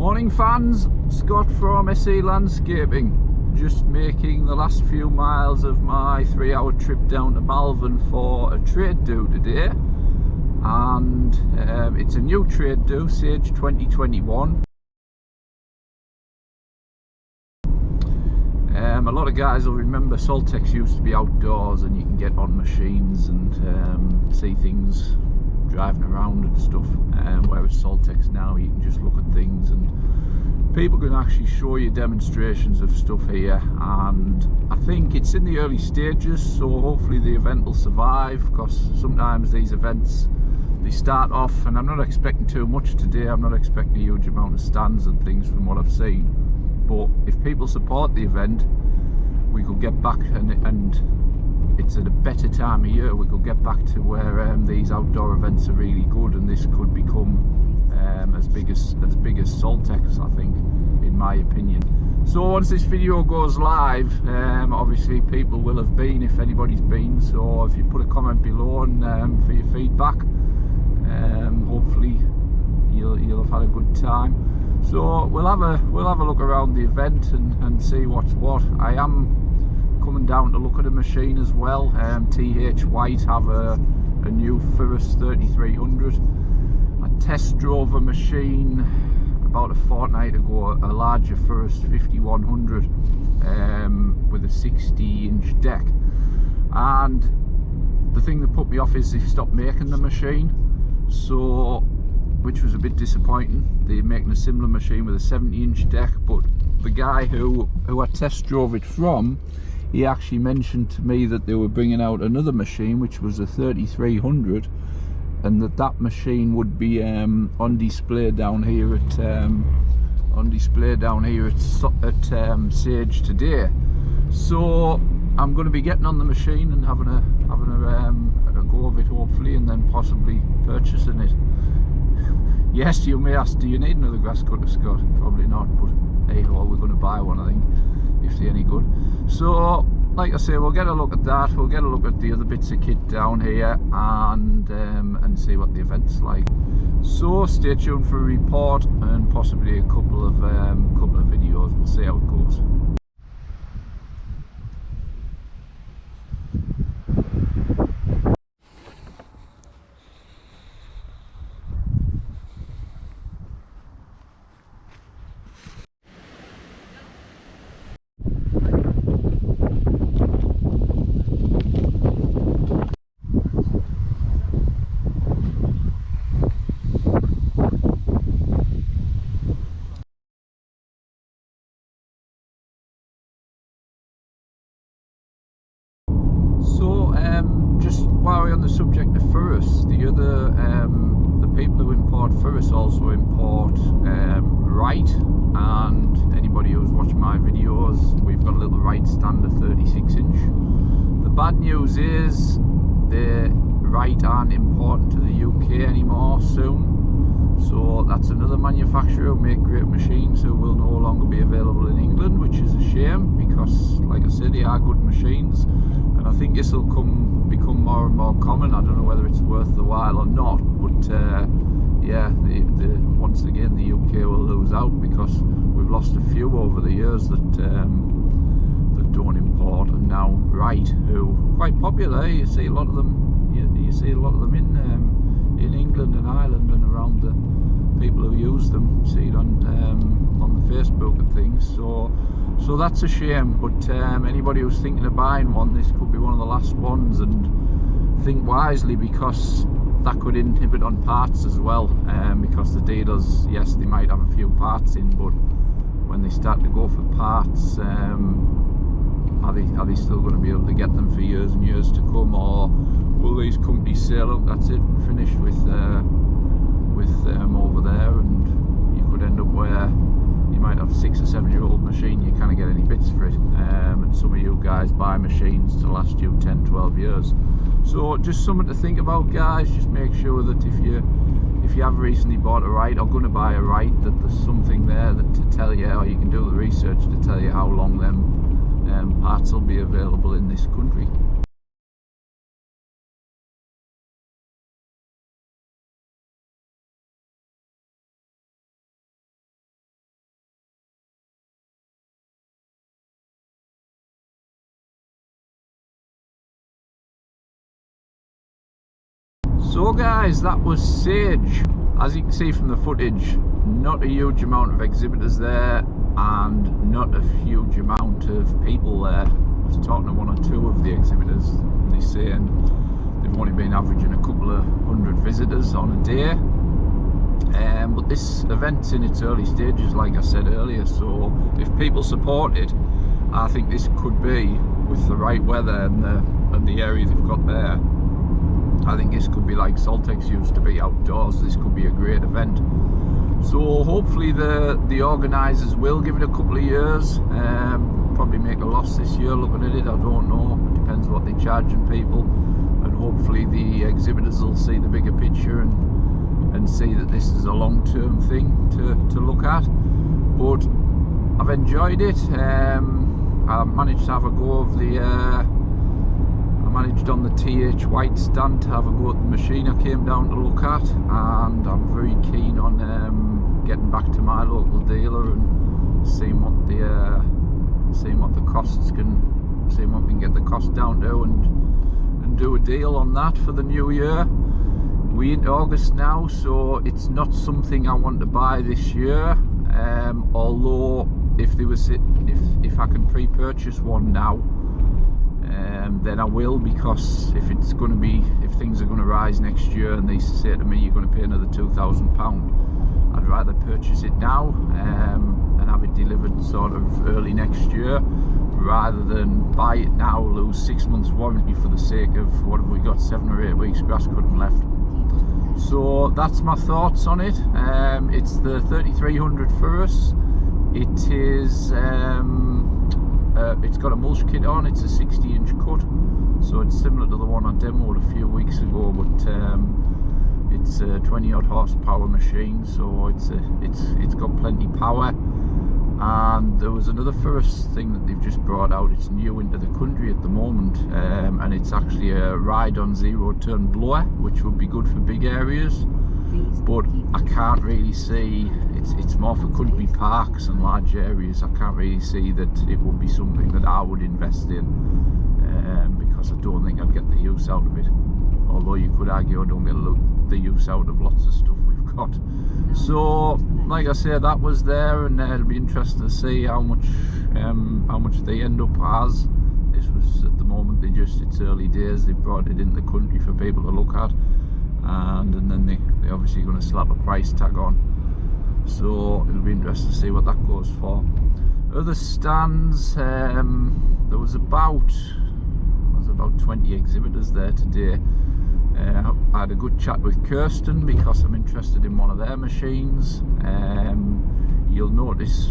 Morning fans, Scott from SE Landscaping. Just making the last few miles of my 3-hour trip down to Malvern for a trade do today, and it's a new trade do, Sage 2021. A lot of guys will remember Saltex used to be outdoors and you can get on machines and see things driving around and stuff, whereas Saltex now you can just look at things and people can actually show you demonstrations of stuff here. And I think it's in the early stages, so hopefully the event will survive, because sometimes these events, they start off, and I'm not expecting too much today. I'm not expecting a huge amount of stands and things from what I've seen, but if people support the event, we could get back, and it's at a better time of year, we could get back to where these outdoor events are really good, and this could become as big as Saltex, I think, in my opinion. So once this video goes live, obviously people will have been, if anybody's been, so if you put a comment below and for your feedback, hopefully you'll have had a good time. So we'll have a look around the event and see what's what. I am coming down to look at a machine as well. THWHITE have a new FERRIS 3300. I test drove a machine about a fortnight ago, a larger FERRIS 5100 with a 60-inch deck, and the thing that put me off is they've stopped making the machine, so, which was a bit disappointing. They're making a similar machine with a 70-inch deck, but the guy who I test drove it from, he actually mentioned to me that they were bringing out another machine which was a 3300, and that machine would be on display down here at Sage today. So I'm going to be getting on the machine and having a go of it, hopefully, and then possibly purchasing it. Yes, you may ask, do you need another grass cutter, Scott? Probably not, but hey ho, we're going to buy one, I think, if they're any good. So like I say, we'll get a look at that, we'll get a look at the other bits of kit down here, and see what the event's like. So stay tuned for a report and possibly a couple of videos. We'll see how it goes. So just while we're on the subject of FERRIS, the people who import FERRIS also import Wright, and anybody who's watched my videos, we've got a little Wright stand, a 36-inch. The bad news is the Wright aren't importing to the UK anymore soon, so that's another manufacturer who make great machines who will no longer be available in England, which is a shame, because like I said, they are good machines. And I think this will become more and more common. I don't know whether it's worth the while or not, but yeah, once again the UK will lose out, because we've lost a few over the years that don't import. And now Wright, who are quite popular, you see a lot of them. You see a lot of them in England and Ireland and around the people who use them. See it on the Facebook and things. So that's a shame, but anybody who's thinking of buying one, this could be one of the last ones, and think wisely, because that could inhibit on parts as well, because the dealers, yes, they might have a few parts in, but when they start to go for parts, are they still going to be able to get them for years and years to come, or will these companies say, look, that's it, finished with over there, and you could end up where you might have a 6 or 7 year old machine, you can't get any bits for it, and some of you guys buy machines to last you 10-12 years. So just something to think about, guys. Just make sure that if you have recently bought a Wright or going to buy a Wright, that there's something there that to tell you, or you can do the research to tell you how long them parts will be available in this country. So guys, that was Sage. As you can see from the footage, not a huge amount of exhibitors there and not a huge amount of people there. I was talking to one or two of the exhibitors and they're saying they've only been averaging a couple of hundred visitors on a day. But this event's in its early stages, like I said earlier, so if people support it, I think this could be, with the right weather and the area they've got there, I think this could be like Saltex used to be outdoors. This could be a great event. So hopefully the organisers will give it a couple of years. Probably make a loss this year looking at it, I don't know. It depends what they're charging people. And hopefully the exhibitors will see the bigger picture and see that this is a long-term thing to look at. But I've enjoyed it. I managed to have a go of I managed on the THWHITE stand to have a go at the machine I came down to look at, and I'm very keen on getting back to my local dealer and seeing what the costs can, seeing what we can get the cost down to, and do a deal on that for the new year. We're into August now, so it's not something I want to buy this year. Although if I can pre-purchase one now, then I will, because if things are going to rise next year and they say to me you're going to pay another £2,000, I'd rather purchase it now and have it delivered sort of early next year, rather than buy it now, lose 6 months warranty for the sake of, what have we got, 7 or 8 weeks grass cutting left. So that's my thoughts on it. It's the 3300 FERRIS. It is it's got a mulch kit on. It's a 60-inch cut, so it's similar to the one I demoed a few weeks ago, but it's a 20-odd horsepower machine, so it's got plenty power. And there was another FERRIS thing that they've just brought out. It's new into the country at the moment, and it's actually a ride-on zero-turn blower, which would be good for big areas. But I can't really see, it's more for country parks and large areas. I can't really see that it would be something that I would invest in, because I don't think I'd get the use out of it. Although you could argue I don't get the use out of lots of stuff we've got. So like I say, that was there, and it'll be interesting to see how much they end up as. This was, at the moment, it's early days. They brought it in the country for people to look at, and then they're obviously going to slap a price tag on, so it'll be interesting to see what that goes for. Other stands, there was about 20 exhibitors there today. I had a good chat with Kirsten because I'm interested in one of their machines. You'll notice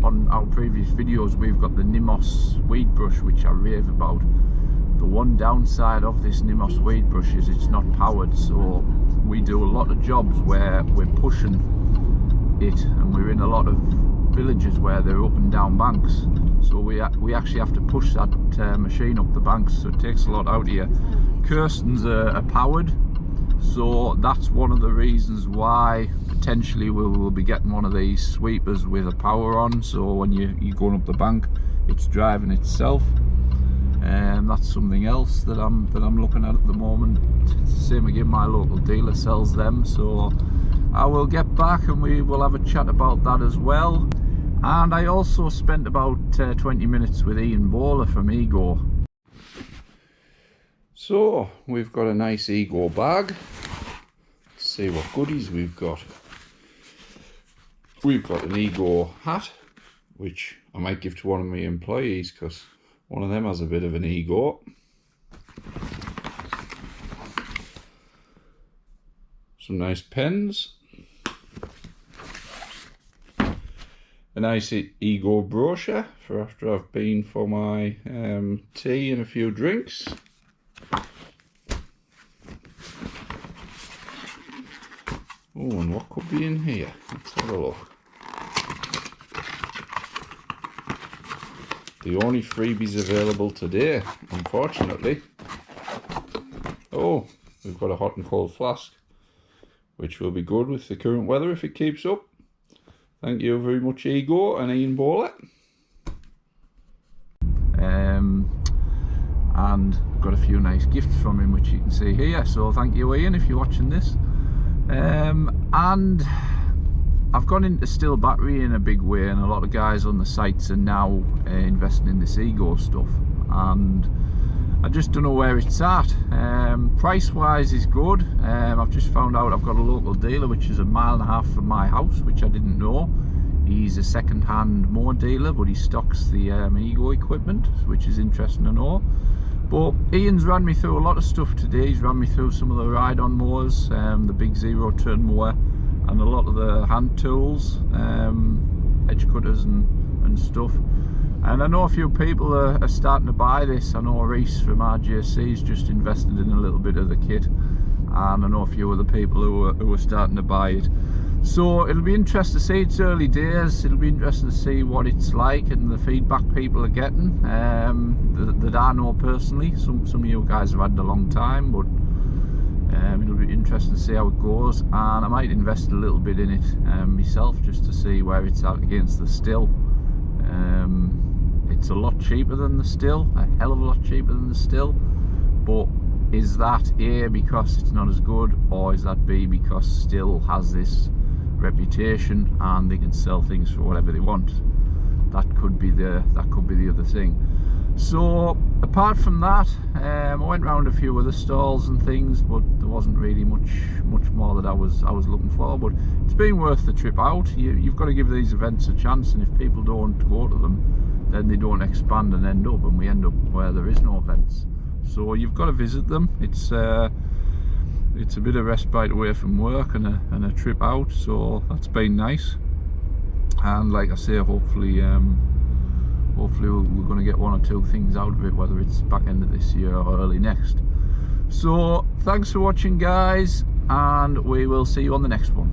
on our previous videos we've got the Nimos weed brush, which I rave about. The one downside of this Nimos weed brush is it's not powered, so we do a lot of jobs where we're pushing it, and we're in a lot of villages where they're up and down banks, so we actually have to push that machine up the banks, so it takes a lot out of you. Kirsten's are powered, so that's one of the reasons why potentially we'll be getting one of these sweepers with a power on, so when you're going up the bank it's driving itself. That's something else that I'm looking at the moment. It's the same again, my local dealer sells them, so I will get back and we will have a chat about that as well. And I also spent about 20 minutes with Ian Bowler from Ego. So we've got a nice Ego bag. Let's see what goodies we've got. We've got an Ego hat, which I might give to one of my employees because one of them has a bit of an ego. Some nice pens. A nice Ego brochure for after I've been for my tea and a few drinks. Oh, and what could be in here? Let's have a look. The only freebies available today, unfortunately. Oh, we've got a hot and cold flask, which will be good with the current weather if it keeps up. Thank you very much, Ego and Ian Bowler. and got a few nice gifts from him, which you can see here. So thank you, Ian, if you're watching this. And I've gone into still battery in a big way, and a lot of guys on the sites are now investing in this Ego stuff, and I just don't know where it's at. Price wise is good. I've just found out I've got a local dealer which is 1.5 miles from my house, which I didn't know. He's a second-hand mower dealer, but he stocks the Ego equipment, which is interesting to know. But Ian's ran me through a lot of stuff today. He's ran me through some of the ride-on mowers, the big 0-turn mower, and a lot of the hand tools, edge cutters and stuff. And I know a few people are starting to buy this. I know Reese from RJC's just invested in a little bit of the kit, and I know a few other people who are starting to buy it. So it'll be interesting to see. It's early days. It'll be interesting to see what it's like and the feedback people are getting, that I know personally. Some of you guys have had it a long time, but it'll be interesting to see how it goes, and I might invest a little bit in it myself, just to see where it's at against the still. It's a lot cheaper than the still, a hell of a lot cheaper than the still, but is that A, because it's not as good, or is that B, because still has this reputation and they can sell things for whatever they want? That could be the other thing. So apart from that, I went round a few other stalls and things, but there wasn't really much more that I was looking for. But it's been worth the trip out. You've got to give these events a chance, and if people don't go to them, then they don't expand and end up, and we end up where there is no events. So you've got to visit them. It's a bit of respite away from work and a trip out, so that's been nice. And like I say, hopefully we're going to get 1 or 2 things out of it, whether it's back end of this year or early next. So thanks for watching, guys, and we will see you on the next one.